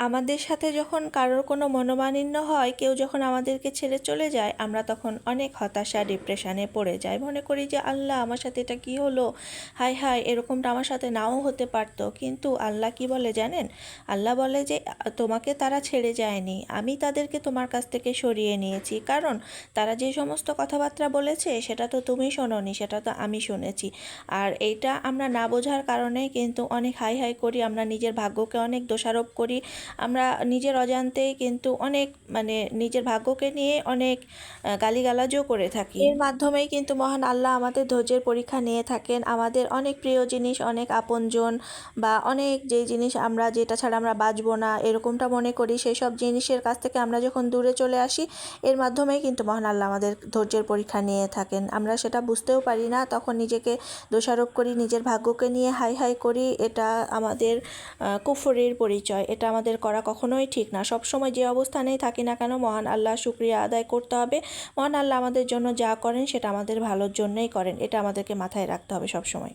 আমাদের সাথে যখন কারোর কোনো মনোমালিন্য হয়, কেউ যখন আমাদেরকে ছেড়ে চলে যায়, আমরা তখন অনেক হতাশা ডিপ্রেশনে পড়ে যাই। মনে করি যে আল্লাহ আমার সাথে এটা কী হলো, হায় হায় এরকমটা আমার সাথে নাও হতে পারতো। কিন্তু আল্লাহ কি বলে জানেন? আল্লাহ বলে যে তোমাকে তারা ছেড়ে যায়নি, আমি তাদেরকে তোমার কাছ থেকে সরিয়ে নিয়েছি। কারণ তারা যে সমস্ত কথাবার্তা বলেছে সেটা তো তুমি শোনোনি, সেটা তো আমি শুনেছি। আর এইটা আমরা না বোঝার কারণেই কিন্তু অনেক হাই হাই করি, আমরা নিজের ভাগ্যকে অনেক দোষারোপ করি। আমরা নিজের অজান্তেই কিন্তু অনেক নিজের ভাগ্যকে নিয়ে অনেক গালিগালাজও করে থাকি। এর মাধ্যমেই কিন্তু মহান আল্লাহ আমাদের ধৈর্যের পরীক্ষা নিয়ে থাকেন। আমাদের অনেক প্রিয় জিনিস, অনেক আপনজন বা অনেক যেই জিনিস আমরা যেটা ছাড়া আমরা বাঁচবো না এরকমটা মনে করি, সেই সব জিনিসের কাছ থেকে আমরা যখন দূরে চলে আসি, এর মাধ্যমেই কিন্তু মহান আল্লাহ আমাদের ধৈর্যের পরীক্ষা নিয়ে থাকেন। আমরা সেটা বুঝতেও পারি না, তখন নিজেকে দোষারোপ করি, নিজের ভাগ্যকে নিয়ে হাই হাই করি। এটা আমাদের কুফরের পরিচয়। এটা আমাদের করা কখনোই ঠিক না। সবসময় যে অবস্থানেই থাকি না কেন, মহান আল্লাহ শুকরিয়া আদায় করতে হবে। মহান আল্লাহ আমাদের জন্য যা করেন সেটা আমাদের ভালোর জন্যই করেন, এটা আমাদেরকে মাথায় রাখতে হবে সবসময়।